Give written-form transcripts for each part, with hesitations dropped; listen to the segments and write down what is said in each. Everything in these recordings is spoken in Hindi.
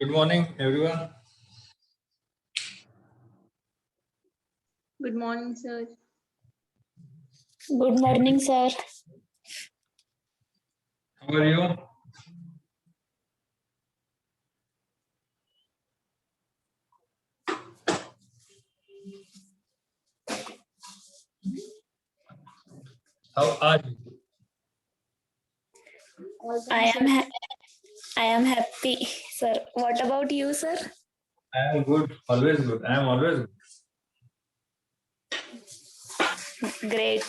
Good morning, everyone. Good morning, sir. Good morning, sir. How are you? How are you? I am happy, sir. What about you, sir? I am good. Always good. I am always good. Great.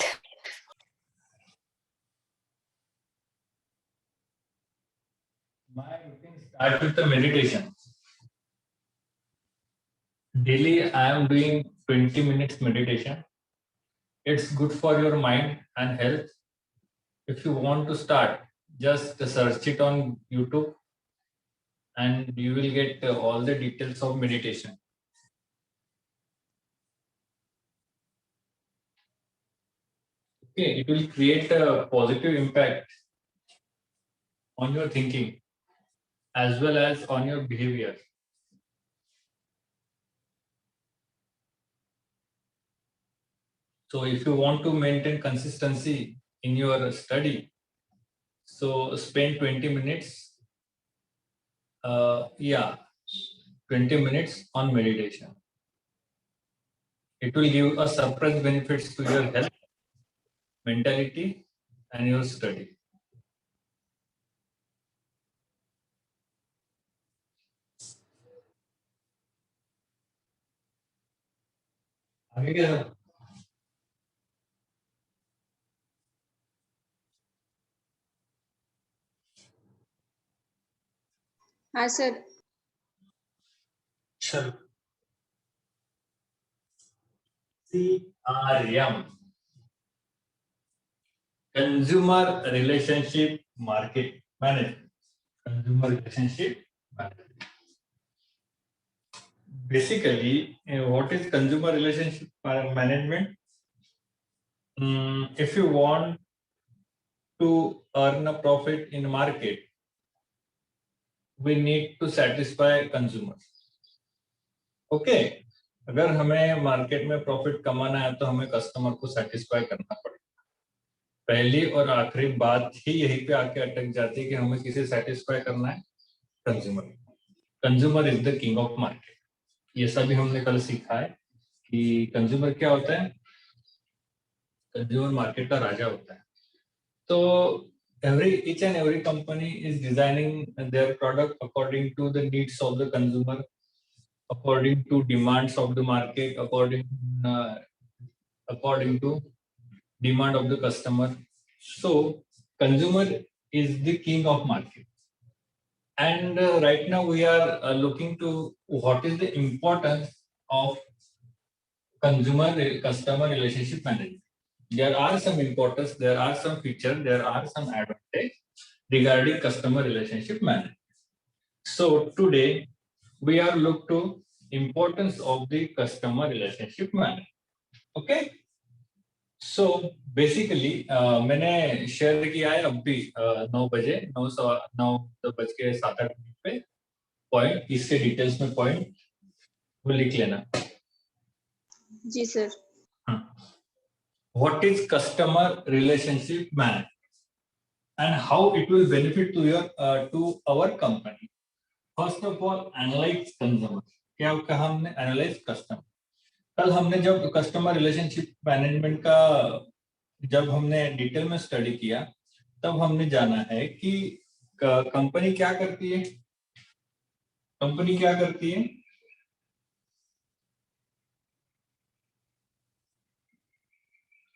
My routine starts with the meditation. Daily, I am doing 20 minutes meditation. It's good for your mind and health. If you want to start, just search it on YouTube and you will get all the details of meditation. Okay, it will create a positive impact on your thinking as well as on your behavior. So if you want to maintain consistency in your study, so spend 20 minutes, 20 minutes on meditation. It will give a surprise benefits to your health, mentality, and your study. आगे क्या है? Hi, sir. चलो CRM, Consumer Relationship Market Management. Consumer Relationship Management. Basically, what is consumer relationship management? If you want to earn a profit in market, we need to satisfy consumers. Okay, अगर हमें मार्केट में प्रॉफिट कमाना है तो हमें कस्टमर को सेटिस्फाई करना पड़ेगा. पहली और आखिरी बात ही यहीं पे आके अटक जाती है कि हमें किसे सेटिस्फाई करना है, consumer. Consumer is the king of market. ये सभी हमने कल सीखा है कि कंज्यूमर क्या होता है. कंज्यूमर मार्केट का राजा होता है. तो each and every company is designing their product according to the needs of the consumer, according to demands of the market, according to demand of the customer. So consumer is the king of market. And right now we are looking to what is the importance of customer relationship management. There are some importance, there are some features, there are some advantages regarding customer relationship management. So today we are look to importance of the customer relationship management. Okay. So basically मैंने शेयर किया है अभी 9 बजे 9:07 पे पॉइंट. इसके डिटेल्स में पॉइंट वो लिख लेना. जी sir. What is customer relationship management and how it will benefit to our company? First of all, analyze consumer. क्या कहा हमने? Analyze customer. कल हमने जब कस्टमर रिलेशनशिप मैनेजमेंट का जब हमने डिटेल में स्टडी किया तब हमने जाना है कि कंपनी क्या करती है. कंपनी क्या करती है?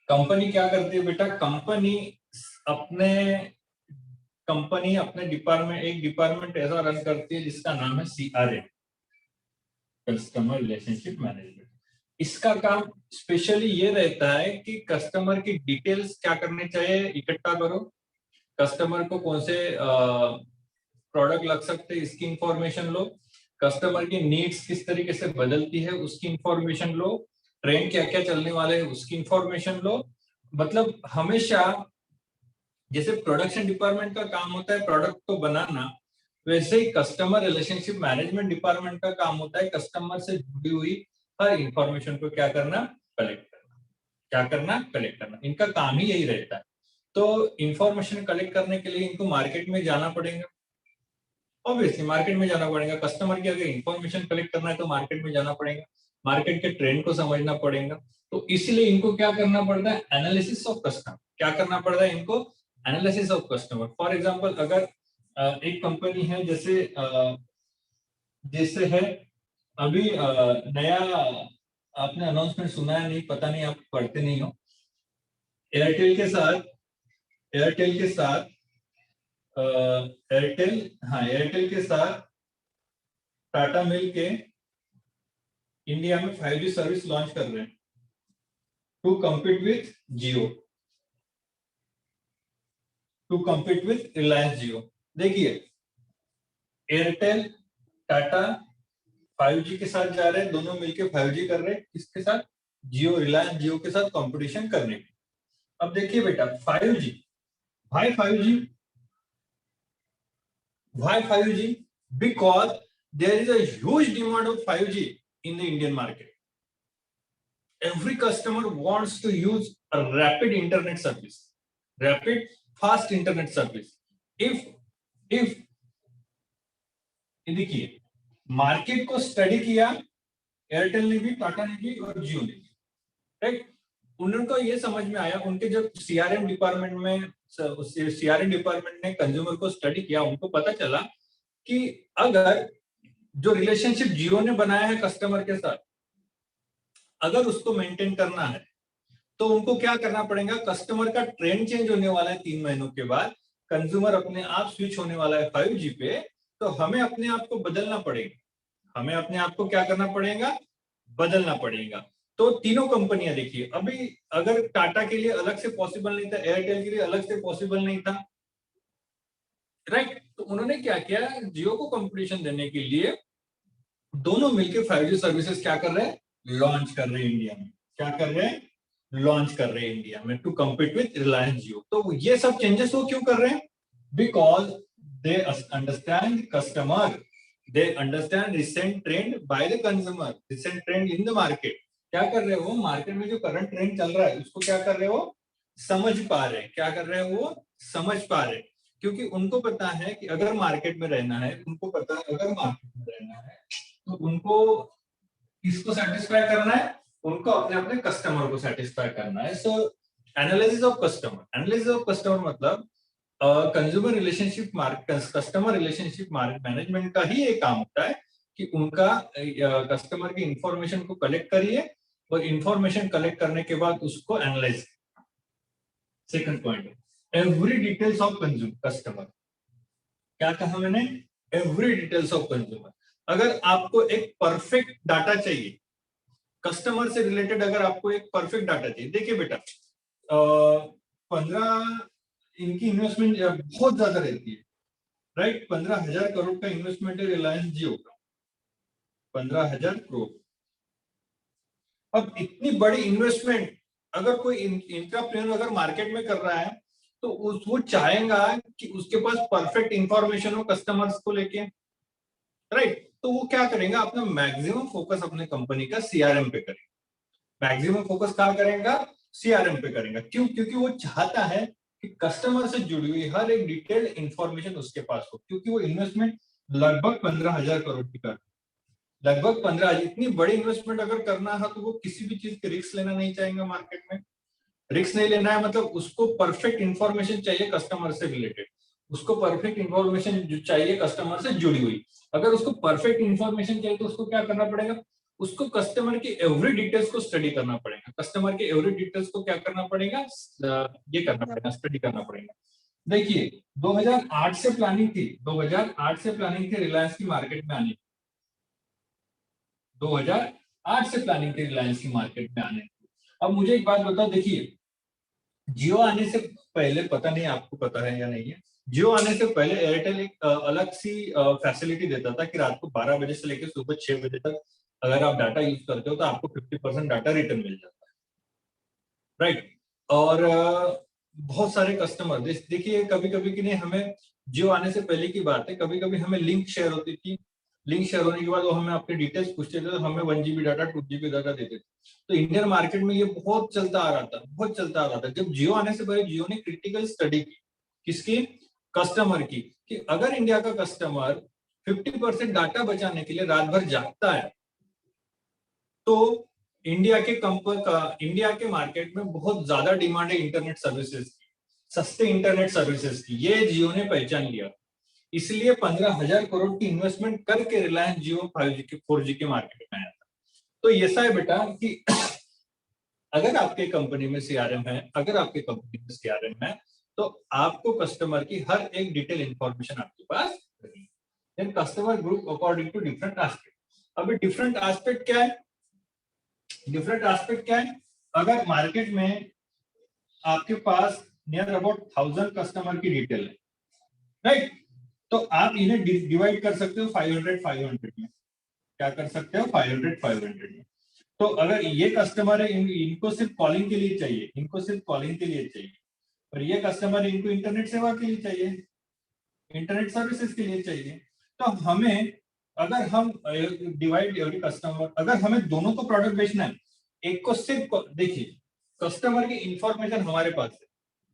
कंपनी क्या करती है बेटा? कंपनी अपने एक डिपार्टमेंट ऐसा रन करती है जिसका नाम है CRM, कस्टमर रिलेशनशिप मैनेजमेंट. इसका काम स्पेशली ये रहता है कि कस्टमर की डिटेल्स क्या करने चाहिए इकट्ठा करो. कस्टमर को कौन से प्रोडक्ट लग सकते हैं इसकी इंफॉर्मेशन लो. कस्टमर की नीड्स किस तरीके से बदलती है उसकी इंफॉर्मेशन लो. ट्रेंड क्या क्या चलने वाले हैं उसकी इंफॉर्मेशन लो. मतलब हमेशा जैसे प्रोडक्शन डिपार्टमेंट का काम होता है प्रोडक्ट को बनाना, वैसे ही कस्टमर रिलेशनशिप मैनेजमेंट डिपार्टमेंट का काम होता है कस्टमर से जुड़ी हुई हर इंफॉर्मेशन को क्या करना, कलेक्ट करना। क्या करना, कलेक्ट करना, इनका काम ही यही रहता है। तो इंफॉर्मेशन कलेक्ट करने के लिए इनको मार्केट में जाना पड़ेगा, ऑब्वियसली मार्केट में जाना पड़ेगा। कस्टमर की अगर इंफॉर्मेशन कलेक्ट करना है तो मार्केट में जाना पड़ेगा, मार्केट के ट्रेंड को समझना पड़ेगा। तो इसलिए इनको क्या करना पड़ता है, एनालिसिस ऑफ कस्टमर। क्या करना पड़ता है इनको, analysis of customer. For example अगर एक कंपनी है जैसे है अभी नया, आपने अनाउंसमेंट सुना है नहीं, पता नहीं, आप पढ़ते नहीं हो। एयरटेल के साथ एयरटेल के साथ एयरटेल के साथ टाटा मिल के इंडिया में 5G सर्विस लॉन्च कर रहे हैं to compete with Jio, to compete with Reliance Jio. देखिए एयरटेल टाटा 5G के साथ जा रहे हैं, दोनों मिलके 5G कर रहे हैं, किसके साथ, जियो, रिलायंस जियो के साथ कंपटीशन करने के। अब देखिए बेटा 5G, why 5G, why 5G, because there is a huge demand of 5G in the Indian market. Every customer wants to use a rapid internet service, rapid fast internet service. if देखिए मार्केट को स्टडी किया एयरटेल ने भी, टाटा ने भी और जियो ने भी, राइट। उनको ये समझ में आया, उनके जब सीआरएम डिपार्टमेंट ने कंज्यूमर को स्टडी किया, उनको पता चला कि अगर जो रिलेशनशिप जियो ने बनाया है कस्टमर के साथ, अगर उसको मेंटेन करना है तो उनको क्या करना पड़ेगा, कस्टमर का ट्रेंड चेंज होने वाला है 3 महीनों के बाद, कंज्यूमर अपने आप स्विच होने वाला है 5G पे, तो हमें अपने आप को बदलना पड़ेगा, हमें अपने आप को क्या करना पड़ेगा, बदलना पड़ेगा। तो तीनों कंपनियां देखिए, अभी अगर टाटा के लिए अलग से पॉसिबल नहीं था, एयरटेल के लिए अलग से पॉसिबल नहीं था, राइट। तो उन्होंने क्या किया, जियो को कंपटीशन देने के लिए दोनों मिलकर 5G सर्विसेज क्या कर रहे हैं, लॉन्च कर रहे हैं इंडिया में। क्या कर रहे हैं, लॉन्च कर रहे हैं इंडिया में टू कम्पीट विथ रिलायंस जियो। तो ये सब चेंजेस वो क्यों कर रहे हैं, because they understand customer, they understand recent trend by the consumer, recent trend in the market. क्या कर रहे हो, मार्केट में जो करंट ट्रेंड चल रहा है उसको क्या कर रहे हो, समझ पा रहे हैं। क्या कर रहे हो, वो समझ पा रहे हैं, क्योंकि उनको पता है कि अगर मार्केट में रहना है, उनको पता है अगर मार्केट में रहना है तो उनको किसको सेटिस्फाई करना है, उनको अपने कस्टमर को सेटिस्फाई करना है। सो एनालिसिस ऑफ कस्टमर मतलब consumer relationship customer relationship management का ही एक काम होता है कि उनका कस्टमर की इंफॉर्मेशन को कलेक्ट करिए और इंफॉर्मेशन कलेक्ट करने के बाद उसको analyse. Second point, every details of customer. क्या कहा मैंने, एवरी डिटेल्स ऑफ कंज्यूमर। अगर आपको एक परफेक्ट डाटा चाहिए कस्टमर से रिलेटेड, अगर आपको एक परफेक्ट डाटा चाहिए, देखिए बेटा 15 इनकी इन्वेस्टमेंट बहुत ज्यादा रहती है, राइट। 15,000 करोड़ का इन्वेस्टमेंट है रिलायंस जियो का, 15,000 करोड़। अब इतनी बड़ी इन्वेस्टमेंट अगर कोई इंट्राप्रेन्योर अगर मार्केट में कर रहा है तो वो चाहेगा कि उसके पास परफेक्ट इंफॉर्मेशन हो कस्टमर्स को लेके, राइट। तो वो क्या करेगा, अपना मैक्सिमम फोकस अपने कंपनी का सीआरएम पे करेगा। मैक्सिमम फोकस कहाँ करेगा, सीआरएम पे करेगा। क्यों, क्योंकि वो चाहता है कि कस्टमर से जुड़ी हुई हर एक डिटेल्ड इंफॉर्मेशन उसके पास हो, क्योंकि वो इन्वेस्टमेंट लगभग 15,000 करोड़ की कर, लगभग 15,000। इतनी बड़ी इन्वेस्टमेंट अगर करना है तो वो किसी भी चीज के रिस्क लेना नहीं चाहेगा मार्केट में। रिस्क नहीं लेना है मतलब उसको परफेक्ट इंफॉर्मेशन चाहिए कस्टमर से रिलेटेड, उसको परफेक्ट इंफॉर्मेशन चाहिए कस्टमर से जुड़ी हुई। अगर उसको परफेक्ट इंफॉर्मेशन चाहिए तो उसको क्या करना पड़ेगा, उसको कस्टमर की एवरी डिटेल्स को स्टडी करना पड़ेगा। कस्टमर के एवरी डिटेल्स को क्या करना पड़ेगा, ये करना पड़ेगा, स्टडी करना पड़ेगा। देखिए 2008 से प्लानिंग थी, 2008 से प्लानिंग थी रिलायंस की मार्केट में आने की, 2008 से प्लानिंग थी रिलायंस की मार्केट में आने की। अब मुझे एक बात बताओ, देखिए जियो आने से पहले, पता नहीं आपको पता है या नहीं है, जियो आने से पहले एयरटेल एक अलग सी फैसिलिटी देता था कि रात को 12 बजे से लेकर सुबह 6 बजे तक अगर आप डाटा यूज करते हो तो आपको 50% डाटा रिटर्न मिल जाता है, राइट। और बहुत सारे कस्टमर देखिए कभी कभी कि नहीं हमें जियो आने से पहले की बात है, कभी कभी हमें लिंक शेयर होती थी, लिंक शेयर होने के बाद वो हमें अपने डिटेल्स पूछते थे, तो हमें 1 GB डाटा 2 GB डाटा देते थे। तो इंडियन मार्केट में ये बहुत चलता आ रहा था, बहुत चलता आ रहा था। जब जियो आने से पहले जियो ने क्रिटिकल स्टडी की, किसकी? कस्टमर की, कि अगर इंडिया का कस्टमर 50% डाटा बचाने के लिए रात भर जागता है तो इंडिया के मार्केट में बहुत ज्यादा डिमांड है इंटरनेट सर्विसेज की, सस्ते इंटरनेट सर्विसेज की। ये जियो ने पहचान लिया, इसलिए 15,000 करोड़ की इन्वेस्टमेंट करके रिलायंस जियो 5G के 4G के मार्केट में आया था। तो ऐसा है बेटा कि अगर आपके कंपनी में सीआरएम है, तो आपको कस्टमर की हर एक डिटेल इंफॉर्मेशन आपके पास रहेगी। Then customer group according to different aspect. अभी डिफरेंट एस्पेक्ट क्या है? अगर मार्केट में आपके पास नियर अबाउट 1000 कस्टमर की डिटेल है, राइट, तो आप इन्हें डिवाइड कर सकते हो 500 में। क्या कर सकते हो? 500 में। तो अगर ये कस्टमर है, इनको सिर्फ कॉलिंग के लिए चाहिए, और ये कस्टमर इनको इंटरनेट सेवा के लिए चाहिए, इंटरनेट सर्विसेज के लिए चाहिए। तो हमें अगर हम डिवाइड एवरी कस्टमर, अगर हमें दोनों को प्रोडक्ट बेचना है, एक को सिर्फ देखिए कस्टमर की इंफॉर्मेशन हमारे पास है,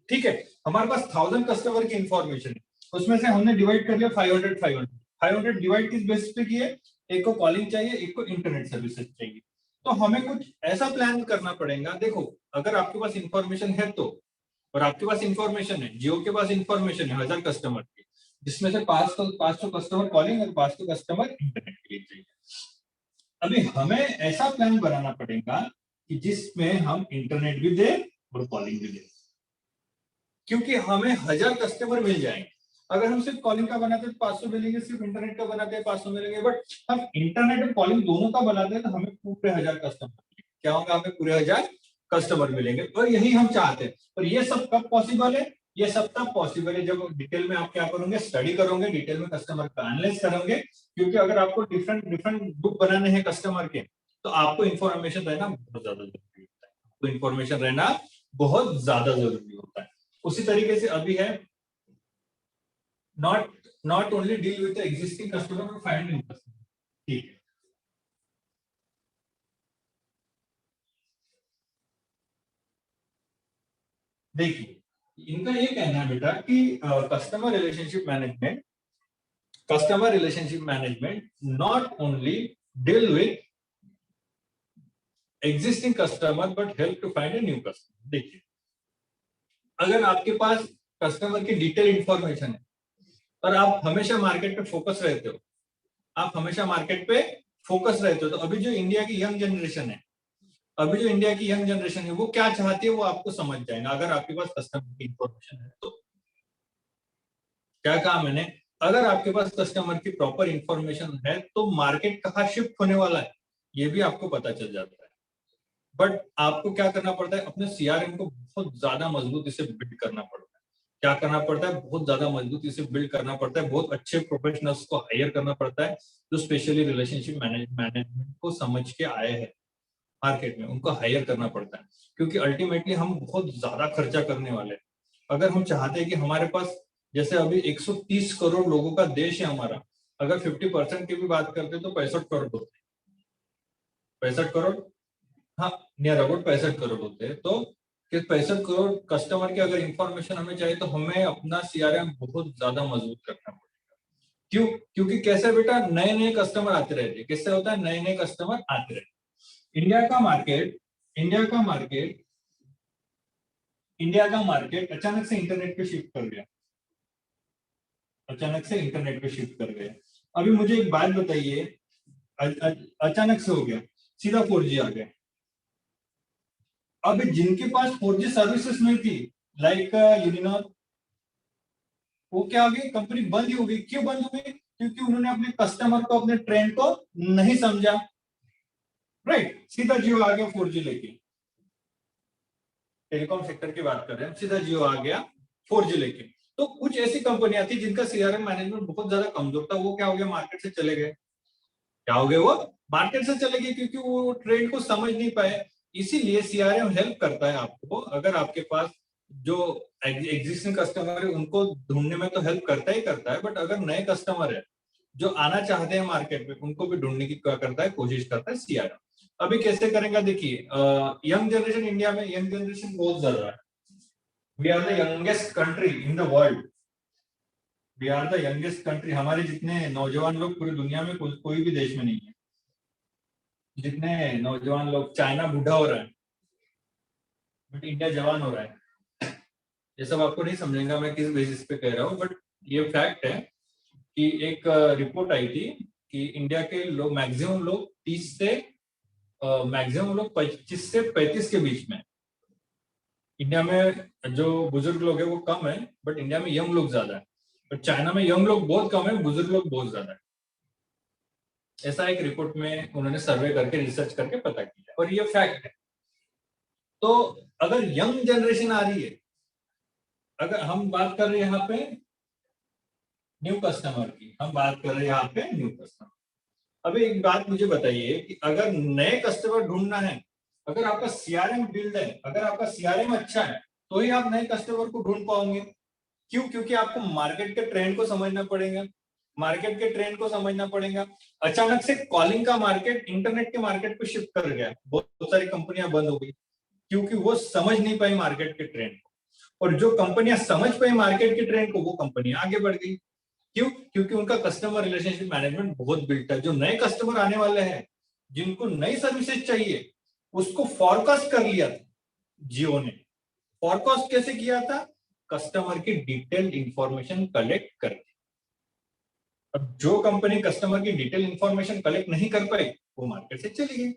ठीक है, हमारे पास 1000 कस्टमर की इंफॉर्मेशन है, उसमें से हमने डिवाइड कर लिया 500 डिवाइड किस बेसिस पे किए? एक को कॉलिंग चाहिए, एक को इंटरनेट सर्विसेज चाहिए। तो हमें कुछ ऐसा प्लान करना पड़ेगा। देखो अगर आपके पास इंफॉर्मेशन है तो, और आपके पास इंफॉर्मेशन है, जियो के पास इंफॉर्मेशन है 1000 कस्टमर की, जिसमें से 500 कस्टमर कॉलिंग और 500 कस्टमर इंटरनेट के लिए चाहिए। अभी हमें ऐसा प्लान बनाना पड़ेगा कि जिसमें हम इंटरनेट भी दे और कॉलिंग भी दे, क्योंकि हमें 1000 कस्टमर मिल जाएंगे। अगर हम सिर्फ कॉलिंग का बनाते हैं तो 500 मिलेंगे, सिर्फ इंटरनेट का बनाते हैं 500 मिलेंगे, बट हम इंटरनेट और कॉलिंग दोनों का बनाते हैं तो हमें पूरे 1000 कस्टमर मिलेंगे। क्या होगा? हमें पूरे 1000 कस्टमर मिलेंगे, और यही हम चाहते हैं। और ये सब कब पॉसिबल है? ये सब तब पॉसिबल है जब डिटेल में आप क्या करोगे? स्टडी करोगे, डिटेल में कस्टमर का एनालिसिस करोगे। क्योंकि अगर आपको डिफरेंट ग्रुप बनाने हैं कस्टमर के, तो आपको इंफॉर्मेशन रहना बहुत ज्यादा जरूरी होता है, आपको इंफॉर्मेशन रहना बहुत ज्यादा जरूरी होता है। उसी तरीके से अभी है not only deal with the existing customer but find new customer, ठीक है। देखिए इनका ये कहना है बेटा कि customer relationship management not only deal with existing customer but help to find a new customer. देखिए अगर आपके पास कस्टमर की डिटेल इंफॉर्मेशन है और आप हमेशा मार्केट पे फोकस रहते हो, तो अभी जो इंडिया की यंग जनरेशन है, वो क्या चाहती है वो आपको समझ जाएगा अगर आपके पास कस्टमर की इंफॉर्मेशन है तो। क्या कहा मैंने? अगर आपके पास कस्टमर की प्रॉपर इंफॉर्मेशन है तो मार्केट कहाँ शिफ्ट होने वाला है ये भी आपको पता चल जाता है। बट आपको क्या करना पड़ता है? अपने सीआरएम को बहुत ज्यादा मजबूती से बिल्ड करना पड़ता है। क्या करना पड़ता है? बहुत ज्यादा मजबूती से बिल्ड करना पड़ता है। बहुत अच्छे प्रोफेशनल्स को हायर करना पड़ता है जो स्पेशली रिलेशनशिप मैनेजमेंट को समझ के आए हैं मार्केट में, उनको हायर करना पड़ता है। क्योंकि अल्टीमेटली हम बहुत ज्यादा खर्चा करने वाले हैं। अगर हम चाहते हैं कि हमारे पास, जैसे अभी 130 करोड़ लोगों का देश है हमारा, अगर 50% की भी बात करते हैं तो 65 करोड़ होते हैं। 65 करोड़, हाँ नियर अबाउट 65 करोड़ होते हैं। तो 65 करोड़ कस्टमर की अगर इंफॉर्मेशन हमें चाहिए तो हमें अपना सीआरएम बहुत ज्यादा मजबूत करना पड़ेगा। क्यों? क्योंकि कैसे बेटा, नए नए कस्टमर आते रहते हैं। किससे होता है? नए नए कस्टमर आते रहते हैं। इंडिया का मार्केट अचानक से इंटरनेट पे शिफ्ट कर गया। अभी मुझे एक बात बताइए, अचानक से हो गया, सीधा 4G आ गया। अभी जिनके पास 4G सर्विसेज नहीं थी, लाइक यूनिनॉर, वो क्या हो गई? कंपनी बंद ही हो गई। क्यों बंद हो गई? क्योंकि उन्होंने अपने कस्टमर को, अपने ट्रेंड को नहीं समझा, राइट। सीधा जियो आ गया 4G लेके, टेलीकॉम सेक्टर की बात कर रहे हैं, सीधा जियो आ गया 4G लेके। तो कुछ ऐसी कंपनियां थी जिनका सीआरएम मैनेजमेंट बहुत ज्यादा कमजोर था, वो क्या हो गया? मार्केट से चले गए। वो मार्केट से चले गए क्योंकि वो ट्रेंड को समझ नहीं पाए। इसीलिए सीआरएम हेल्प करता है आपको। अगर आपके पास जो एग्जिस्टिंग कस्टमर है उनको ढूंढने में तो हेल्प करता ही करता है, बट अगर नए कस्टमर है जो आना चाहते हैं मार्केट में, उनको भी ढूंढने की क्या करता है, कोशिश करता है सीआरएम। अभी कैसे करेंगे देखिए, यंग जनरेशन, इंडिया में यंग जनरेशन बहुत ज्यादा है। We are the youngest country in the world, we are the youngest country. हमारे जितने नौजवान लोग पूरी दुनिया में कोई भी देश में नहीं है जितने नौजवान लोग। चाइना बूढ़ा हो रहा है बट इंडिया जवान हो रहा है। ये सब आपको नहीं समझेगा मैं किस बेसिस पे कह रहा हूँ, बट ये फैक्ट है कि एक रिपोर्ट आई थी कि इंडिया के लोग मैक्सिमम लोग 30 से मैक्सिमम लोग 25 से 35 के बीच में। इंडिया में जो बुजुर्ग लोग है वो कम है, बट इंडिया में यंग लोग ज्यादा है। बट चाइना में यंग लोग बहुत कम है, बुजुर्ग लोग बहुत ज्यादा है। ऐसा एक रिपोर्ट में उन्होंने सर्वे करके रिसर्च करके पता किया, और ये फैक्ट है। तो अगर यंग जनरेशन आ रही है, अगर हम बात कर रहे हैं यहाँ पे न्यू कस्टमर की, हम बात कर रहे हैं यहाँ पे न्यू कस्टमर। अभी एक बात मुझे बताइए कि अगर नए कस्टमर ढूंढना है, अगर आपका सीआरएम बिल्ड है, अगर आपका सीआरएम अच्छा है, तो ही आप नए कस्टमर को ढूंढ पाओगे। क्यों? क्योंकि आपको मार्केट के ट्रेंड को समझना पड़ेगा, मार्केट के ट्रेंड को समझना पड़ेगा। अचानक से कॉलिंग का मार्केट इंटरनेट के मार्केट पे शिफ्ट कर गया, बहुत सारी कंपनियां बंद हो गई क्योंकि वो समझ नहीं पाई मार्केट के ट्रेंड को, और जो कंपनियां समझ पाई मार्केट के ट्रेंड को वो कंपनियां आगे बढ़ गई। क्यों? क्योंकि उनका कस्टमर रिलेशनशिप मैनेजमेंट बहुत बिल्ट है। जो नए कस्टमर आने वाले हैं, जिनको नई सर्विसेज चाहिए, उसको फॉरकास्ट कर लिया था जियो ने। फॉरकास्ट कैसे किया था? कस्टमर की डिटेल्ड इंफॉर्मेशन कलेक्ट करके। अब जो कंपनी कस्टमर की डिटेल इंफॉर्मेशन कलेक्ट नहीं कर पाई वो मार्केट से चली गई,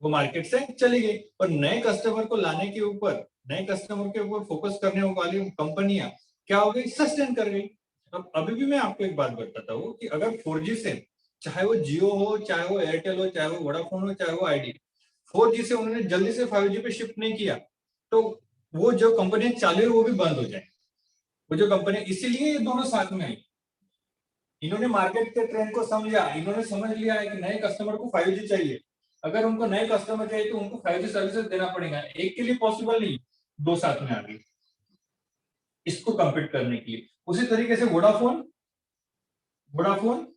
वो मार्केट से चली गई। और नए कस्टमर को लाने के ऊपर, नए कस्टमर के ऊपर फोकस करने वाली कंपनियां क्या हो गई? सस्टेन कर गई। अब अभी भी मैं आपको एक बात बताता हूँ कि अगर 4G से, चाहे वो जियो हो, चाहे वो एयरटेल हो, चाहे वो वोडाफोन हो, चाहे वो आइडिया, 4G से उन्होंने जल्दी से 5G पे शिफ्ट नहीं किया तो वो जो कंपनी चालू है वो भी बंद हो जाए। वो जो कंपनी, इसीलिए ये दोनों साथ में आई। इन्होंने मार्केट के ट्रेंड को समझा, इन्होंने समझ लिया है कि नए कस्टमर को 5G चाहिए। अगर उनको नए कस्टमर चाहिए तो उनको 5G सर्विसेज देना पड़ेगा। एक के लिए पॉसिबल नहीं, दो साथ में आ गई इसको कंपीट करने के लिए। उसी तरीके से वोडाफोन वोडाफोन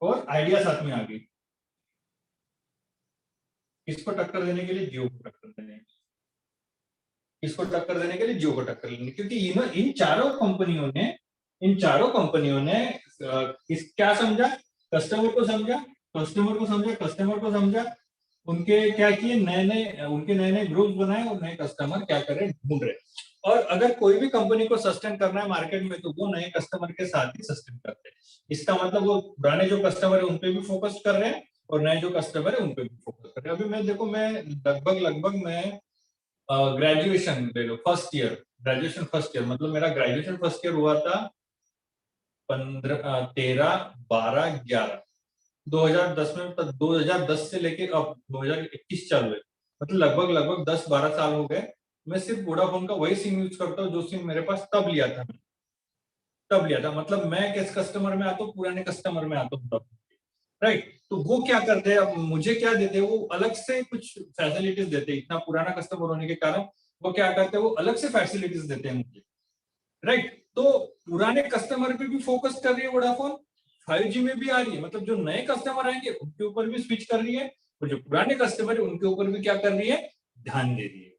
और आइडिया साथ में आ गई, किसको टक्कर देने के लिए? जियो को टक्कर देने, किसको टक्कर देने के लिए? जियो को टक्कर देने। क्योंकि इन चारों कंपनियों ने क्या समझा? कस्टमर को समझा, कस्टमर को समझा, कस्टमर को समझा। उनके क्या किए? उनके नए नए ग्रुप बनाए और नए कस्टमर क्या कर रहे हैं? ढूंढ रहे। और अगर कोई भी कंपनी को सस्टेन करना है मार्केट में तो वो नए कस्टमर के साथ ही सस्टेन करते हैं। इसका मतलब वो पुराने जो कस्टमर है उनपे भी फोकस कर रहे हैं और नए जो कस्टमर है उनपे भी फोकस कर रहे हैं। अभी मैं देखो, मैं लगभग मैं ग्रेजुएशन ले लो, first year, graduation first year, मतलब मेरा ग्रेजुएशन फर्स्ट ईयर हुआ था 2010 में। 2010 से लेके अब 2021 चालू है, मतलब लगभग 10-12 साल हो गए। मैं सिर्फ वोडाफोन का वही सिम यूज करता हूँ जो सिम मेरे पास तब लिया था। मतलब मैं किस कस्टमर में आता हूँ? पुराने कस्टमर में आता हूँ, राइट। तो वो क्या करते हैं, अब मुझे क्या देते हैं? वो अलग से कुछ फैसिलिटीज देते हैं। इतना पुराना कस्टमर होने के कारण वो क्या करते हैं? वो अलग से फैसिलिटीज देते हैं मुझे, राइट। तो पुराने कस्टमर पे भी फोकस कर रही है वोडाफोन, 5G में भी आ रही है, मतलब जो नए कस्टमर आएंगे उनके ऊपर भी स्विच कर रही है, और जो पुराने कस्टमर है उनके ऊपर भी क्या कर रही है? ध्यान दे रही है।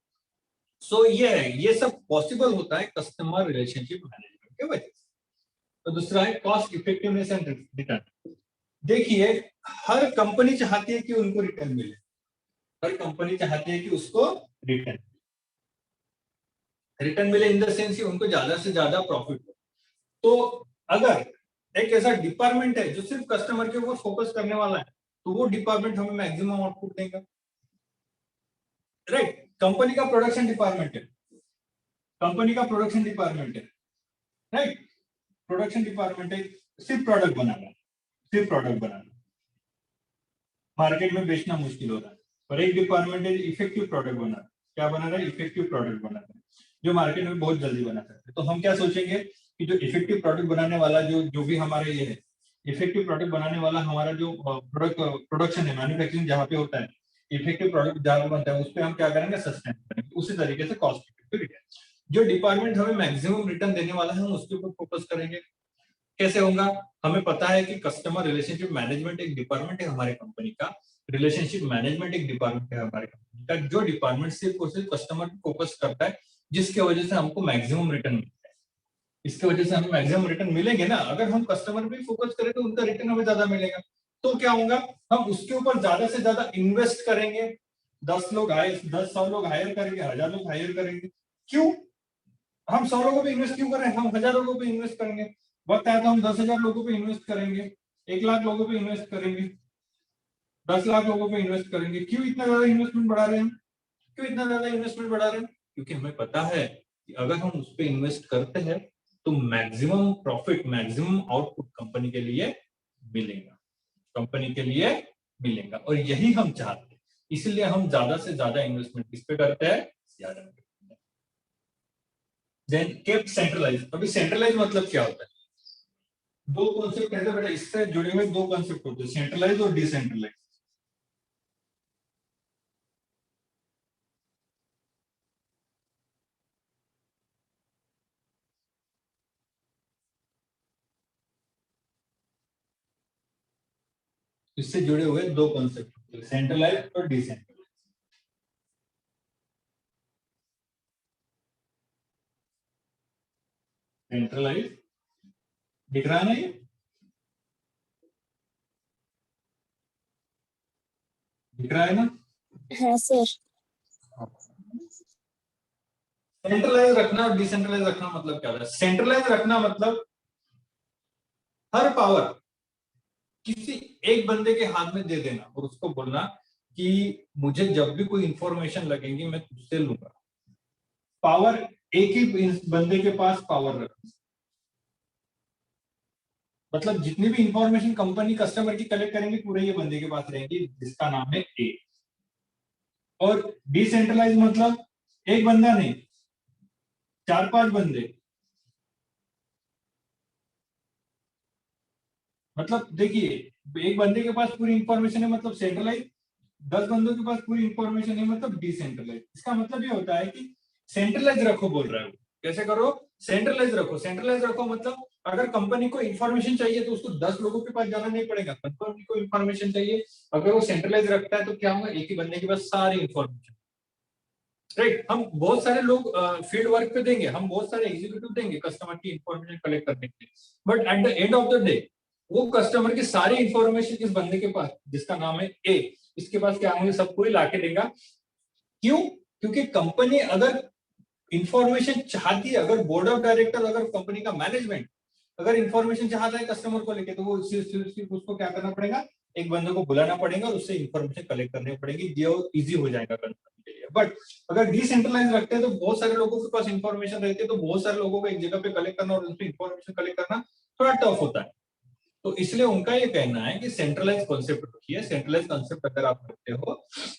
सो ये सब पॉसिबल होता है कस्टमर रिलेशनशिप मैनेजमेंट के वजह से। तो दूसरा है कॉस्ट इफेक्टिवनेस एंड रिटर्न। देखिए, हर कंपनी चाहती है कि उनको रिटर्न मिले, हर कंपनी चाहती है कि उसको रिटर्न मिले इन द सेंस कि उनको ज्यादा से ज्यादा प्रॉफिट हो। तो अगर एक ऐसा डिपार्टमेंट है जो सिर्फ कस्टमर के ऊपर फोकस करने वाला है तो वो डिपार्टमेंट हमें मैक्सिमम आउटपुट देगा, राइट। कंपनी का प्रोडक्शन डिपार्टमेंट है, कंपनी का प्रोडक्शन डिपार्टमेंट है, राइट। प्रोडक्शन डिपार्टमेंट है, सिर्फ प्रोडक्ट बनाना, सिर्फ प्रोडक्ट बनाना, मार्केट में बेचना मुश्किल हो रहा है। और एक डिपार्टमेंट है इफेक्टिव प्रोडक्ट बनाना। क्या बना रहा है? इफेक्टिव प्रोडक्ट बना रहा है, जो मार्केट में बहुत जल्दी बना सकते हैं। तो हम क्या सोचेंगे कि जो इफेक्टिव प्रोडक्ट बनाने वाला जो भी हमारे ये है, इफेक्टिव प्रोडक्ट बनाने वाला हमारा जो प्रोडक्शन है, मैन्युफैक्चरिंग जहाँ पे होता है, इफेक्टिव प्रोडक्ट जहां बनता है उस पर हम क्या करेंगे, सस्टेन करेंगे। उसी तरीके से कॉस्ट इफेक्टिव रिटर्न, जो डिपार्टमेंट हमें मैक्सिमम रिटर्न देने वाला है हम उसके ऊपर फोकस करेंगे। कैसे होगा, हमें पता है कि कस्टमर रिलेशनशिप मैनेजमेंट एक डिपार्टमेंट है हमारे कंपनी का, रिलेशनशिप मैनेजमेंट एक डिपार्टमेंट है हमारे कंपनी का, जो डिपार्टमेंट सिर्फ और सिर्फ कस्टमर पे फोकस करता है, जिसकी वजह से हमको मैक्सिमम रिटर्न मिलता है। इसकी वजह से हमें मैक्सिमम रिटर्न मिलेंगे ना, अगर हम कस्टमर पे फोकस करें तो उनका रिटर्न हमें ज्यादा मिलेगा। तो क्या होगा, हम उसके ऊपर ज्यादा से ज्यादा इन्वेस्ट करेंगे। 10 लोग हायर करेंगे, 1000 लोग हायर करेंगे। क्यों हम 100 लोगों पे इन्वेस्ट क्यों कर रहे हैं, हम 1000 लोगों पे इन्वेस्ट करेंगे। वक्त आया तो हम 10,000 लोगों पे इन्वेस्ट करेंगे, 1 लाख लोगों पे इन्वेस्ट करेंगे, 10 लाख लोगों पे इन्वेस्ट करेंगे। क्यों इतना ज्यादा इन्वेस्टमेंट बढ़ा रहे हैं, क्यों इतना ज्यादा इन्वेस्टमेंट बढ़ा रहे हैं? क्योंकि हमें पता है कि अगर हम उस पर इन्वेस्ट करते हैं तो maximum profit, maximum output company के लिए मिलेगा, कंपनी के लिए मिलेगा, और यही हम चाहते हैं। इसलिए हम ज्यादा से ज्यादा इन्वेस्टमेंट किस पे करते हैं, ज्यादा। Then kept centralise. अभी सेंट्रलाइज मतलब क्या होता है, दो कॉन्सेप्ट कहते हैं बेटा, इससे जुड़े हुए दो कॉन्सेप्ट होते हैं, सेंट्रलाइज और डिसेंट्रलाइज। इससे जुड़े हुए दो कॉन्सेप्ट होते हैं, सेंट्रलाइज और डिसेंट्रलाइज। सेंट्रलाइज दिख रहा है ना, ये दिख रहा है ना? हाँ सर। सेंट्रलाइज रखना और डिसेंट्रलाइज रखना मतलब क्या होता है? सेंट्रलाइज रखना मतलब हर पावर किसी एक बंदे के हाथ में दे देना और उसको बोलना कि मुझे जब भी कोई इंफॉर्मेशन लगेगी मैं तुझसे लूंगा। पावर एक ही बंदे के पास पावर रखना, मतलब जितनी भी इंफॉर्मेशन कंपनी कस्टमर की कलेक्ट करेंगे पूरे ये बंदे के पास रहेंगी जिसका नाम है ए। और डिसेंट्रलाइज मतलब एक बंदा नहीं, 4-5 बंदे। मतलब देखिए, एक बंदे के पास पूरी इंफॉर्मेशन है मतलब सेंट्रलाइज, 10 बंदों के पास पूरी इंफॉर्मेशन है मतलब डिसेंट्रलाइज। इसका मतलब ये होता है कि सेंट्रलाइज रखो बोल रहा है वो। कैसे करो, सेंट्रलाइज रखो। सेंट्रलाइज रखो मतलब अगर कंपनी को इंफॉर्मेशन चाहिए तो उसको 10 लोगों के पास जाना नहीं पड़ेगा, कंपनी को इंफॉर्मेशन चाहिए। अगर वो सेंट्रलाइज रखता है तो क्या होगा, एक ही बंदे के पास सारी इंफॉर्मेशन। राइट, हम बहुत सारे लोग फील्ड वर्क पे देंगे, हम बहुत सारे एग्जीक्यूटिव देंगे कस्टमर की इंफॉर्मेशन कलेक्ट करने के लिए, but at the end of the day वो कस्टमर की सारी इंफॉर्मेशन इस बंदे के पास जिसका नाम है ए, इसके पास क्या होंगे, सब कोई लाके देगा। क्यों? क्योंकि कंपनी अगर इंफॉर्मेशन चाहती है, अगर बोर्ड ऑफ डायरेक्टर, अगर कंपनी का मैनेजमेंट अगर इंफॉर्मेशन चाहता है कस्टमर को लेके, तो वो सिर्फ उसको क्या करना पड़ेगा, एक बंदे को बुलाना पड़ेगा और उससे इंफॉर्मेशन कलेक्ट करनी पड़ेगी, जो इजी हो जाएगा कंपनी के लिए। बट अगर डिसेंट्रलाइज रखते हैं तो बहुत सारे लोगों के पास इंफॉर्मेशन रहती है, तो बहुत सारे लोगों को एक जगह पे कलेक्ट करना और उनसे इंफॉर्मेशन कलेक्ट करना थोड़ा टफ होता है। तो इसलिए उनका ये कहना है कि सेंट्रलाइज कॉन्सेप्ट रखिए। सेंट्रलाइज कॉन्सेप्ट अगर आप रखते हो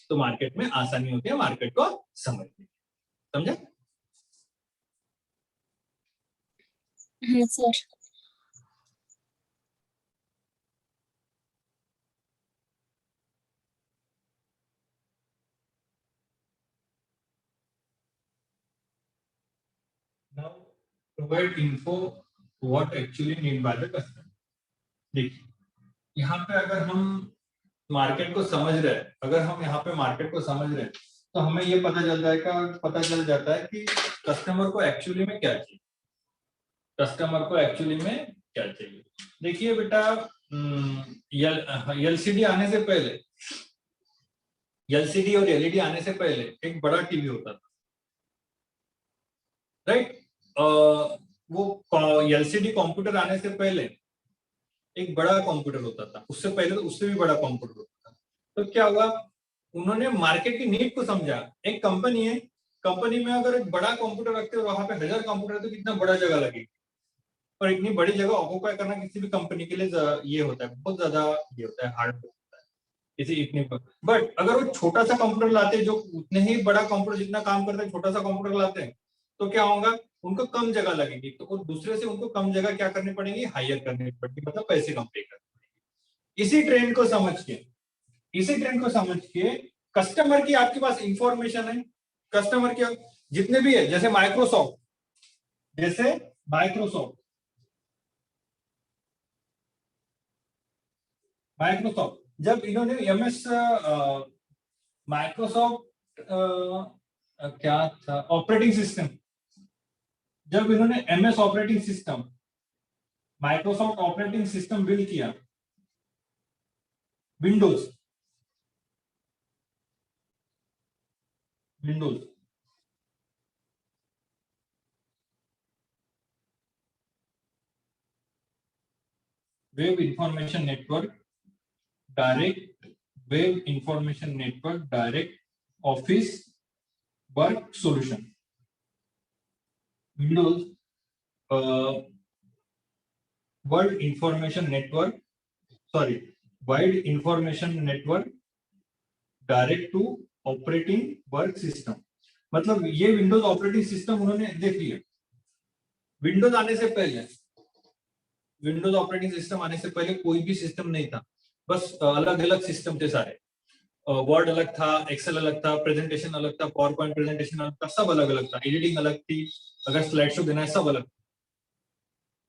तो मार्केट में आसानी होती है मार्केट को समझने। समझा? हाँ sir. Now provide info what actually need by the customer। देखिए, यहाँ पे अगर हम मार्केट को समझ रहे हैं, अगर हम यहाँ पे मार्केट को समझ रहे हैं तो हमें ये पता चल जाता है कि कस्टमर को एक्चुअली में क्या चाहिए, कस्टमर को एक्चुअली में क्या चाहिए। देखिए बेटा, एलसीडी आने से पहले, एलसीडी और एलईडी आने से पहले एक बड़ा टीवी होता था, राइट। वो एलसीडी कंप्यूटर आने से पहले एक बड़ा कंप्यूटर होता था, उससे पहले तो उससे भी बड़ा कंप्यूटर होता था। तो क्या हुआ, उन्होंने मार्केट की नीड को समझा। एक कंपनी है, कंपनी में अगर एक बड़ा कंप्यूटर रखते हो, वहां पे 1000 कंप्यूटर है तो कितना बड़ा जगह लगेगी, और इतनी बड़ी जगह ऑक्यूपाई करना किसी भी कंपनी के लिए ये होता है, बहुत ज्यादा ये होता है, हार्ड होता है किसी इतने। बट अगर वो छोटा सा कंप्यूटर लाते हैं जो उतने ही बड़ा कंप्यूटर जितना काम करता है, छोटा सा कंप्यूटर लाते हैं, तो क्या होगा, उनको कम जगह लगेगी, तो और दूसरे से उनको कम जगह क्या करनी पड़ेगी, हायर करनी पड़ेगी, मतलब पैसे कम पे करनी पड़ेगी। इसी ट्रेंड को समझ के कस्टमर की आपके पास इंफॉर्मेशन है, कस्टमर के जितने भी है, जैसे माइक्रोसॉफ्ट जब इन्होंने एमएस माइक्रोसॉफ्ट क्या था ऑपरेटिंग सिस्टम, जब इन्होंने MS operating system Microsoft operating system build किया, Windows web information network direct office work solution, Windows wide information network direct to operating work system. मतलब ये विंडोज ऑपरेटिंग सिस्टम उन्होंने देख लिया। विंडोज ऑपरेटिंग सिस्टम आने से पहले कोई भी सिस्टम नहीं था, बस अलग अलग सिस्टम थे सारे। वर्ड अलग था, एक्सेल अलग था, प्रेजेंटेशन अलग था, पावर पॉइंट प्रेजेंटेशन अलग था, सब अलग अलग था, एडिटिंग अलग थी, अगर स्लाइड शो देना है सब अलग।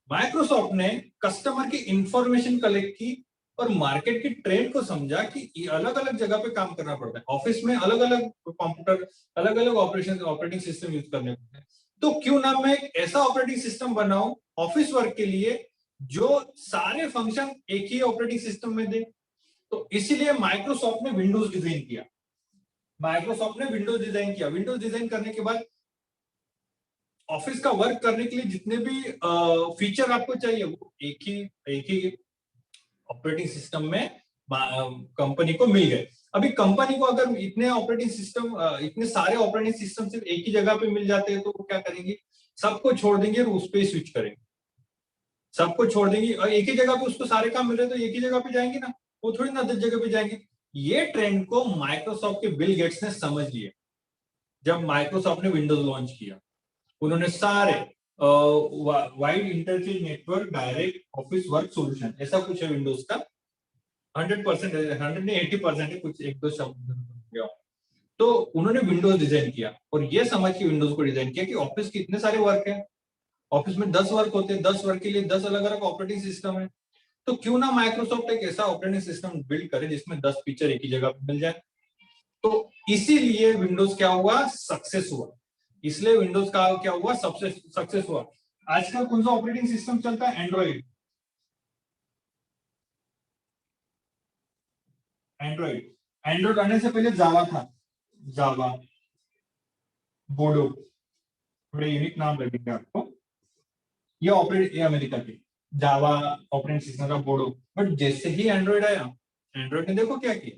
माइक्रोसॉफ्ट ने कस्टमर की इंफॉर्मेशन कलेक्ट की और मार्केट की ट्रेंड को समझा कि अलग अलग जगह पे काम करना पड़ता है, ऑफिस में अलग अलग कंप्यूटर, अलग अलग ऑपरेटिंग सिस्टम यूज करने पड़ते हैं, तो क्यों ना मैं एक ऐसा ऑपरेटिंग सिस्टम बनाऊं ऑफिस वर्क के लिए जो सारे फंक्शन एक ही ऑपरेटिंग सिस्टम में दे। तो इसीलिए माइक्रोसॉफ्ट ने विंडोज डिजाइन किया। विंडोज डिजाइन करने के बाद ऑफिस का वर्क करने के लिए जितने भी फीचर आपको चाहिए वो एक ही ऑपरेटिंग सिस्टम में कंपनी को मिल गए। अभी कंपनी को अगर इतने सारे ऑपरेटिंग सिस्टम सिर्फ एक ही जगह पे मिल जाते हैं तो वो क्या करेंगे, सबको छोड़ देंगे और उस पे स्विच करेंगे, सबको छोड़ देंगे और एक ही जगह पे उसको सारे काम मिल रहे तो एक ही जगह पे जाएंगे ना, वो थोड़ी ना 10 जगह पे जाएंगे। ये ट्रेंड को माइक्रोसॉफ्ट के बिल गेट्स ने समझ लिया। जब माइक्रोसॉफ्ट ने विंडोज लॉन्च किया, उन्होंने सारे wide interchange network direct office work solution, ऐसा कुछ है विंडोज का, 100% 100 नहीं 80% है, कुछ एक दो शब्द। तो उन्होंने विंडोज डिजाइन किया और ये समझ के विंडोज को डिजाइन किया कि ऑफिस के इतने सारे वर्क है, ऑफिस में 10 वर्क होते हैं, 10 वर्क के लिए 10 अलग अलग ऑपरेटिंग सिस्टम है, तो क्यों ना माइक्रोसॉफ्ट एक ऐसा ऑपरेटिंग सिस्टम बिल्ड करे जिसमें 10 फीचर एक ही जगह पे मिल जाए। तो इसीलिए विंडोज क्या हुआ, सक्सेस हुआ। इसलिए विंडोज का क्या हुआ, सबसे सक्सेस हुआ। आजकल कौन सा ऑपरेटिंग सिस्टम चलता है, एंड्रॉइड आने से पहले जावा था, जावा, बोडो, थोड़े यूनिक नाम लगेंगे आपको, ये अमेरिका के जावा ऑपरेटिंग सिस्टम का बोडो। बट जैसे ही एंड्रॉइड आया, एंड्रॉइड ने देखो क्या किया,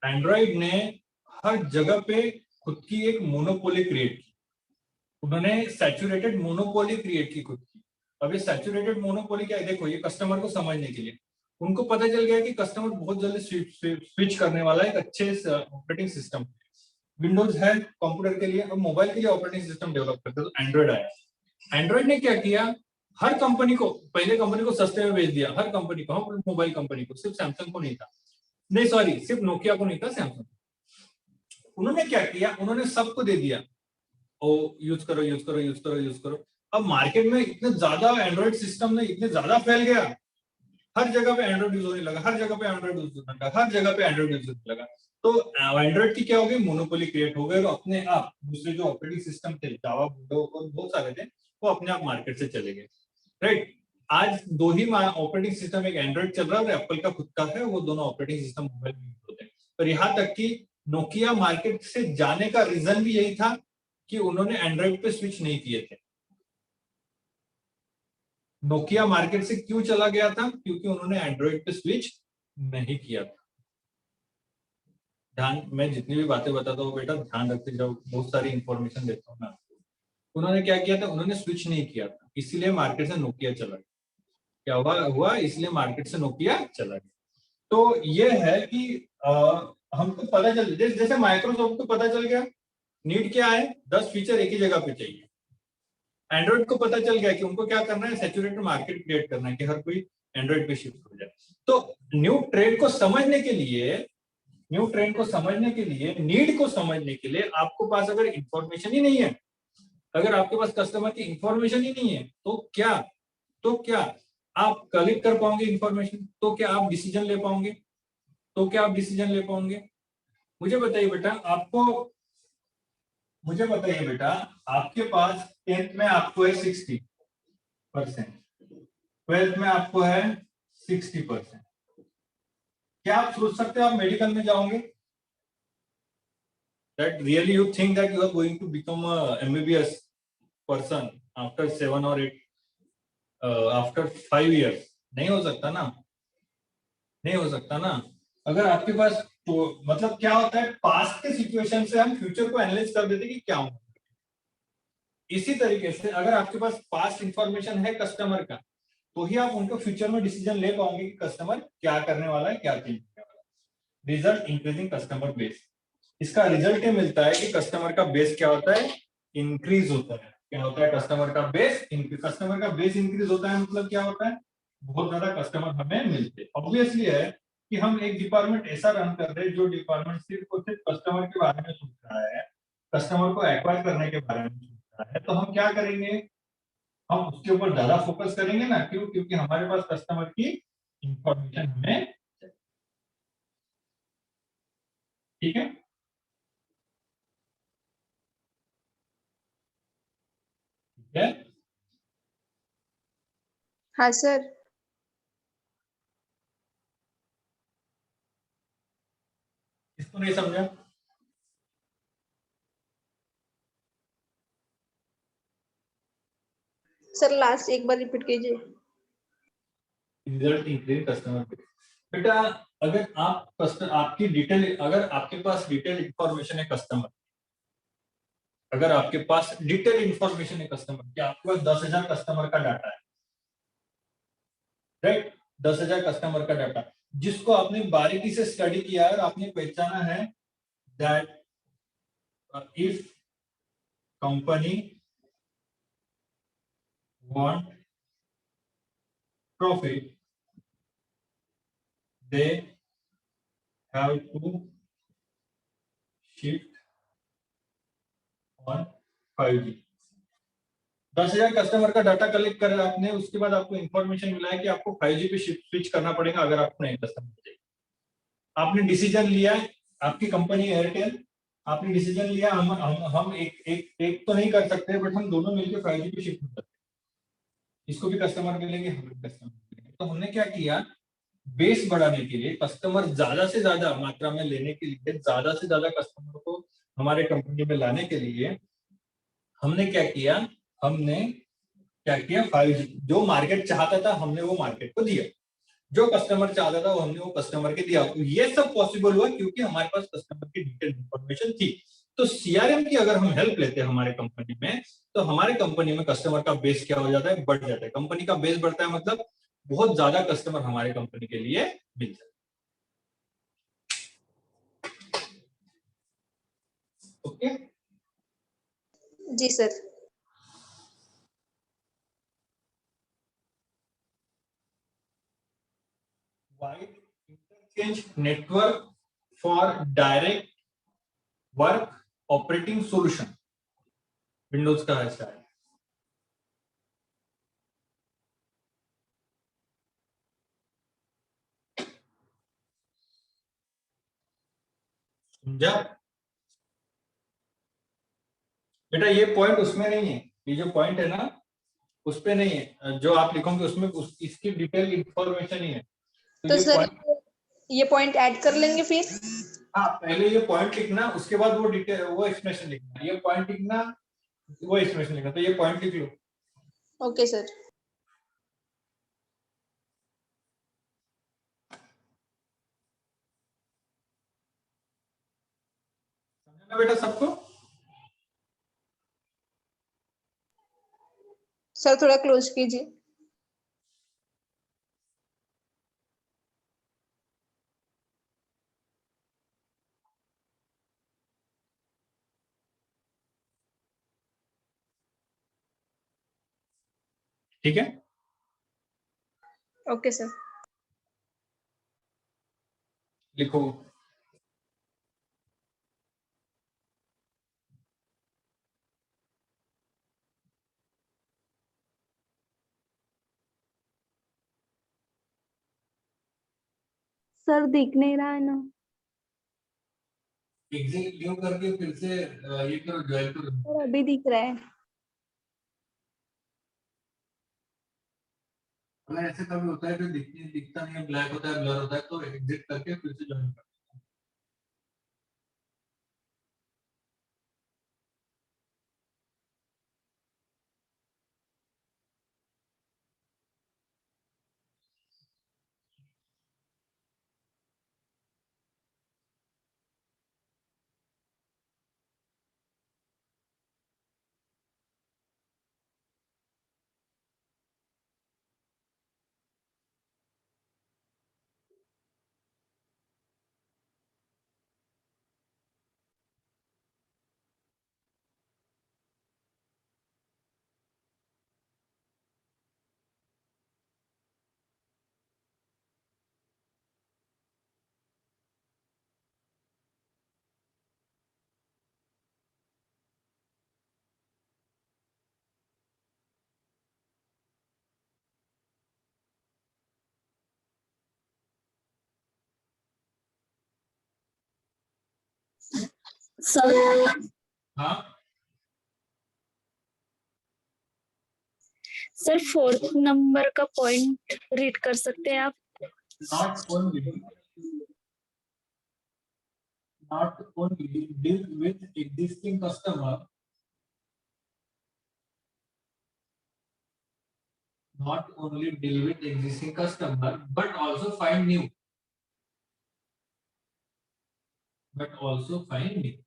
एंड्रॉइड ने हर जगह पे खुद की एक मोनोपोली क्रिएट की। उन्होंने सैचुरेटेड मोनोपोली क्रिएट की खुद की। अब ये सैचुरेटेड मोनोपोली क्या है, देखो ये कस्टमर को समझने के लिए, उनको पता चल गया कि कस्टमर बहुत जल्दी स्विच करने वाला है एक अच्छे ऑपरेटिंग सिस्टम। विंडोज है कंप्यूटर के लिए, अब मोबाइल के लिए ऑपरेटिंग सिस्टम डेवलप करते हैं, तो एंड्रॉइड आया। एंड्रॉइड ने क्या किया, हर कंपनी को, पहले कंपनी को सस्ते में बेच दिया, हर कंपनी को, हम मोबाइल कंपनी को, सिर्फ सैमसंग को नहीं था, नहीं सॉरी सिर्फ नोकिया को नहीं था, सैमसंग। उन्होंने क्या किया, उन्होंने सबको दे दिया, ओ यूज करो। अब मार्केट में इतने ज्यादा एंड्रॉइड सिस्टम ने इतने ज्यादा फैल गया, हर जगह पे एंड्रॉइड यूज होने लगा, हर जगह पे एंड्रॉइड यूज होने लगा। तो एंड्रॉइड की क्या हो गई, मोनोपोली क्रिएट हो गई और अपने आप दूसरे जो ऑपरेटिंग सिस्टम थे, जावा, विंडोज और बहुत सारे थे, वो अपने आप मार्केट से चले गए। राइट, आज दो ही ऑपरेटिंग सिस्टम, एक एंड्रॉइड चल रहा है और एप्पल का खुद का है, वो दोनों ऑपरेटिंग सिस्टम मोबाइल में यूज होते हैं। और यहाँ तक कि नोकिया मार्केट से जाने का रीजन भी यही था कि उन्होंने एंड्रॉइड पे स्विच नहीं किए थे। नोकिया मार्केट से क्यों चला गया था, क्योंकि उन्होंने एंड्रॉइड पे स्विच नहीं किया था। ध्यान, मैं जितनी भी बातें बताता हूँ बेटा ध्यान रखते जाओ, बहुत सारी इंफॉर्मेशन देता हूँ मैं आपको। उन्होंने क्या किया था, उन्होंने स्विच नहीं किया था, इसलिए मार्केट से नोकिया चला गया। क्या हुआ इसलिए मार्केट से नोकिया चला गया। तो ये है कि हमको पता चल, जैसे माइक्रोसॉफ्ट को पता चल गया नीड क्या है, 10 फीचर एक ही जगह पे चाहिए। एंड्रॉइड को पता चल गया कि उनको क्या करना है, सैचुरेटेड मार्केट क्रिएट करना है कि हर कोई एंड्रॉइड पे शिफ्ट हो जाए। तो न्यू ट्रेंड को समझने के लिए न्यू ट्रेंड को समझने के लिए, नीड को समझने के लिए आपको पास अगर इंफॉर्मेशन ही नहीं है, अगर आपके पास कस्टमर की इंफॉर्मेशन ही नहीं है, तो क्या आप कलेक्ट कर पाओगे इंफॉर्मेशन? तो क्या आप डिसीजन ले पाओगे? मुझे बताइए बेटा, आपके पास 10th में आपको है 60%, 12th में आपको है 60%। क्या आप सोच सकते हो आप मेडिकल में जाओगे? That really you think that you are going to become a MBBS person after 7 or 8 after 5 years? नहीं हो सकता ना। अगर आपके पास, तो मतलब क्या होता है, पास्ट के सिचुएशन से हम फ्यूचर को एनालाइज कर देते कि क्या होगा। इसी तरीके से अगर आपके पास पास्ट इंफॉर्मेशन है कस्टमर का, तो ही आप उनको फ्यूचर में डिसीजन ले पाओगे कि कस्टमर क्या करने वाला है, क्या चेंज करने वाला है। रिजल्ट इंक्रीजिंग कस्टमर बेस, इसका रिजल्ट ये मिलता है कि कस्टमर का बेस क्या होता है, इंक्रीज होता है। क्या होता है? कस्टमर का बेस इंक्रीज होता है, मतलब क्या होता है, बहुत ज्यादा कस्टमर हमें मिलते हैं। ऑब्वियसली है कि हम एक डिपार्टमेंट ऐसा रन कर रहे हैं जो डिपार्टमेंट सिर्फ और सिर्फ कस्टमर के बारे में सोच रहा है, कस्टमर को एक्वायर करने के बारे में सोच रहा है, तो हम क्या करेंगे, हम उसके ऊपर ज्यादा फोकस करेंगे ना। क्यों? क्योंकि हमारे पास कस्टमर की इंफॉर्मेशन हमें, ठीक है। ठीक है, हाँ सर। इसको नहीं समझा? सर लास्ट एक बार रिपीट कीजिए। Result increase customer base. बेटा, अगर आपकी डिटेल, अगर आपके पास डिटेल इंफॉर्मेशन है कस्टमर, अगर आपके पास डिटेल इंफॉर्मेशन है कस्टमर कि आपके पास 10,000 कस्टमर का डाटा है, राइट, 10,000 कस्टमर का डाटा जिसको आपने बारीकी से स्टडी किया है और आपने पहचाना है that if company want profit they have to shift on 5G। 10,000 customer का डाटा कलेक्ट कर आपने, उसके बाद आपको इंफॉर्मेशन मिला है कि आपको 5G पे स्विच करना पड़ेगा अगर आपको नए कस्टमर चाहिए। आपने डिसीजन लिया, आपकी कंपनी एयरटेल, आपने डिसीजन लिया हम एक तो नहीं कर सकते, बट हम दोनों मिलकर 5G पे शिफ्ट कर सकते हैं। इसको भी कस्टमर मिलेंगे, हमें भी कस्टमर मिलेंगे। तो हमने क्या किया, बेस बढ़ाने के लिए, कस्टमर ज्यादा से ज्यादा मात्रा में लेने के लिए, ज्यादा से ज्यादा कस्टमर को हमारे कंपनी में लाने के लिए हमने क्या किया, हमने क्या किया, 5G जो मार्केट चाहता था हमने वो मार्केट को दिया, जो कस्टमर चाहता था वो हमने वो कस्टमर के दिया। ये सब पॉसिबल हुआ क्योंकि हमारे पास कस्टमर की डिटेल इंफॉर्मेशन थी। तो सीआरएम की अगर हम हेल्प लेते हैं हमारे कंपनी में, तो हमारे कंपनी में कस्टमर का बेस क्या हो जाता है, बढ़ जाता है। कंपनी का बेस बढ़ता है मतलब बहुत ज्यादा कस्टमर हमारे कंपनी के लिए मिल जाते हैं। ओके, जी sir. Wide interchange network for direct work operating solution, Windows का ऐसा है। समझा बेटा? ये पॉइंट उसमें नहीं है, ये जो पॉइंट है ना उस पे नहीं है, जो आप लिखोगे उसमें इसकी डिटेल इंफॉर्मेशन ही है। तो तो ये सर पॉइंट, ये पॉइंट ऐड कर लेंगे फिर। हाँ पहले ये पॉइंट लिखना, उसके बाद वो डिटेल, वो एक्सप्लेनेशन लिखना, ये पॉइंट लिखना, वो एक्सप्लेनेशन लिखना। तो ये पॉइंट लिख लो। Okay sir. समझा ना बेटा सबको? सर थोड़ा क्लोज कीजिए। ठीक है, ओके सर। लिखो। सर दिख नहीं रहा है ना। एग्जिट न्यू करके फिर से ये करो, ज्वाइन करो। सर अभी दिख रहा है। अगर ऐसे कभी होता है, फिर दिखता नहीं है, ब्लैक होता है, ब्लर होता है, तो एग्जिट करके फिर से ज्वाइन करो। सर हाँ, सर 4th नंबर का पॉइंट रीड कर सकते हैं आप? not only deal with existing customer, not only deal with existing customer, but also find new, but also find new.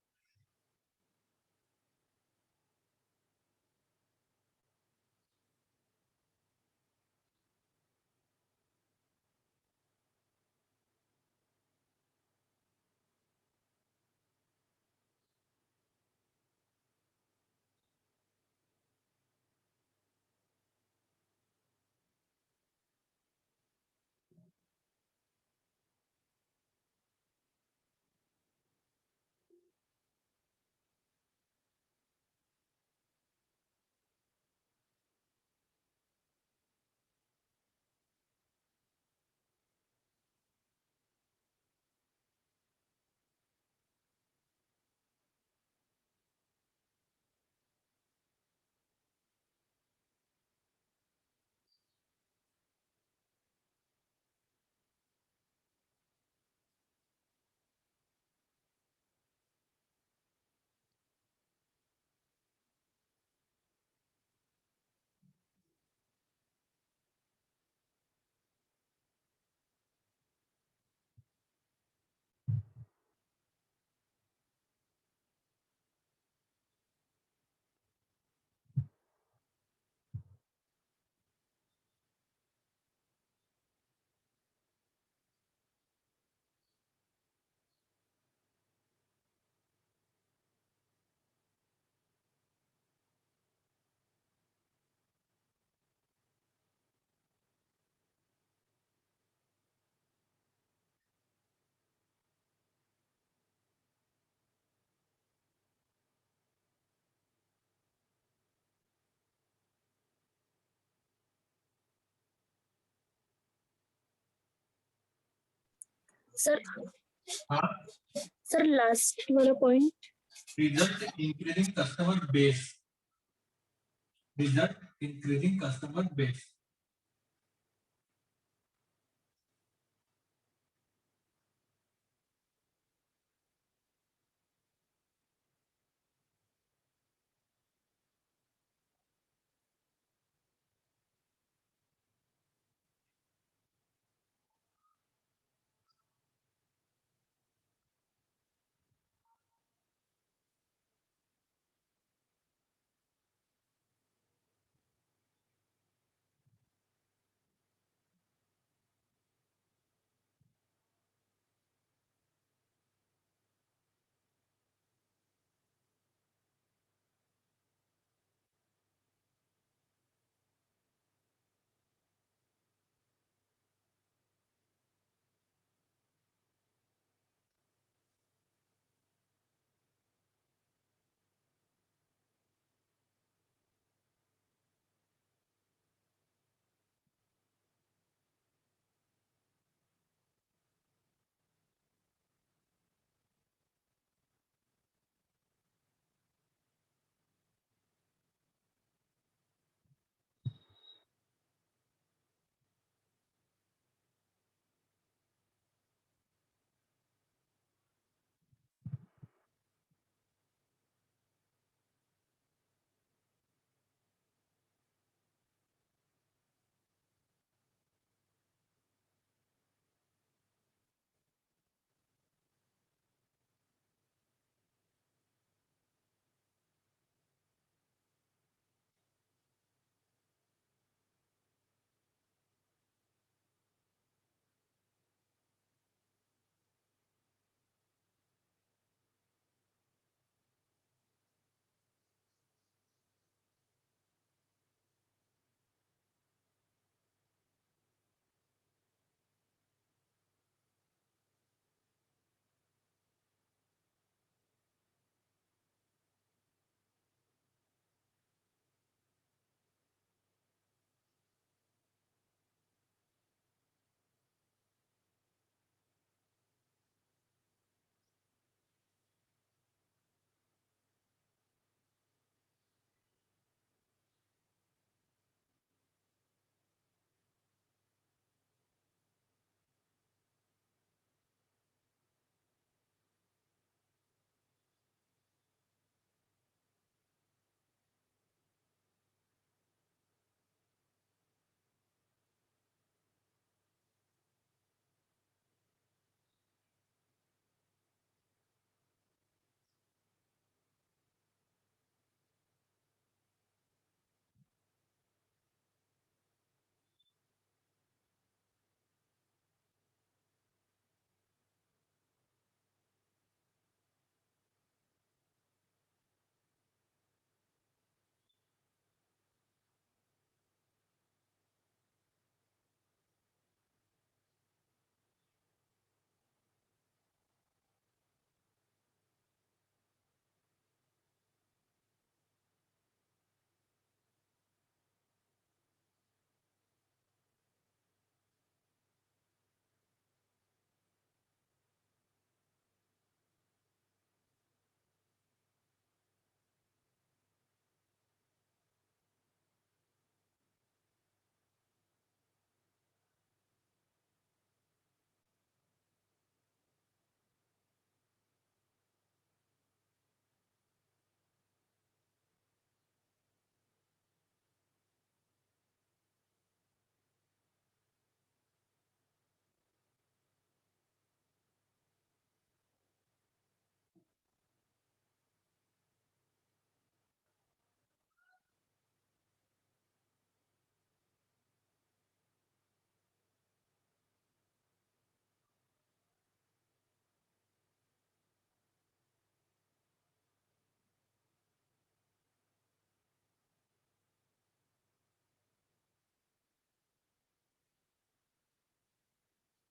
Sir हाँ, सर लास्ट वाला point. result increasing customer base. Result increasing customer base.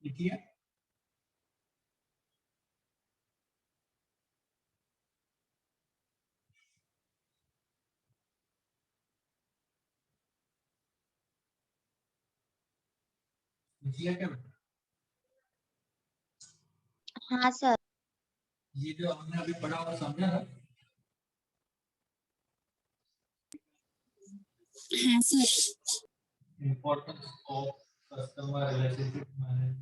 लिखिए। लिखिए क्या बेटा? हाँ सर। ये जो हमने अभी पढ़ा वो समझा ना? हाँ sir. Importance of customer relationship management.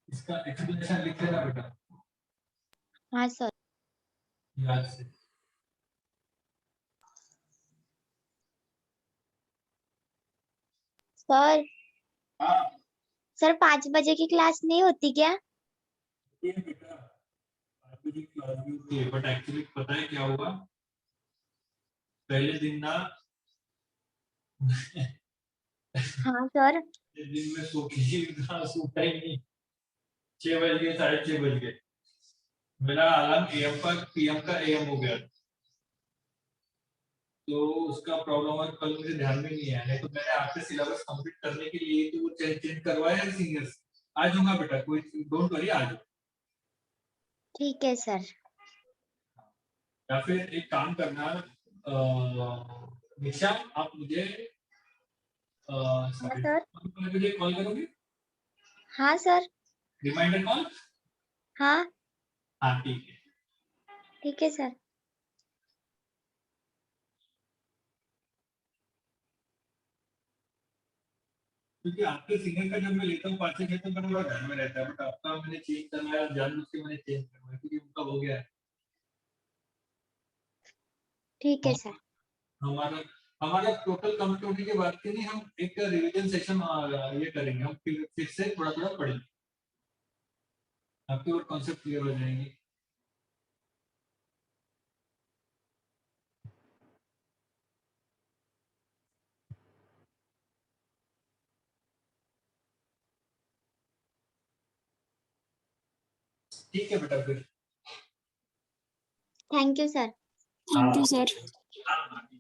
इसका एक्सप्लेनेशन लिख लेना बेटा हाँ सर। याद से। सर हाँ सर 5 बजे की क्लास नहीं होती क्या? ये बेटा आज भी क्लास भी होती है बट एक्चुअली पता है क्या हुआ पहले दिन ना हाँ सर। दिन में सो के सोता ही नहीं 6 बज गए 6:30 बज गए मेरा अलार्म एएम का पीएम का एएम हो गया तो उसका प्रॉब्लम है कल मुझे ध्यान में नहीं आया नहीं तो मैंने आपके सिलेबस कंप्लीट करने के लिए तो वो चेंज करवाया है सीनियर्स आ जाऊंगा बेटा कोई डोंट वरी आ जाओ ठीक है सर। या फिर एक काम करना निशा आप मुझे हाँ सर। मुझे कॉल करोगे हाँ सर। रिमाइंडर कॉल हाँ हाँ ठीक है ठीक है सर। क्योंकि आपके सिंगर का जब मैं लेता हूँ 5 से 6 तो मेरा बड़ा ध्यान में रहता है बट आपका मैंने चेंज करवाया जानबूझ के मैंने चेंज करवाया क्योंकि उनका हो गया है ठीक है सर। हमारा हमारा टोटल कंप्लीट होने के बाद के नहीं हम एक रिवीजन सेशन ये करेंगे हम फिर से थोड़ा थोड़ा पढ़ेंगे आपके और कॉन्सेप्ट क्लियर हो जाएंगे ठीक है बेटा फिर thank you sir. Thank you sir. हाँ, हाँ, ठीक है।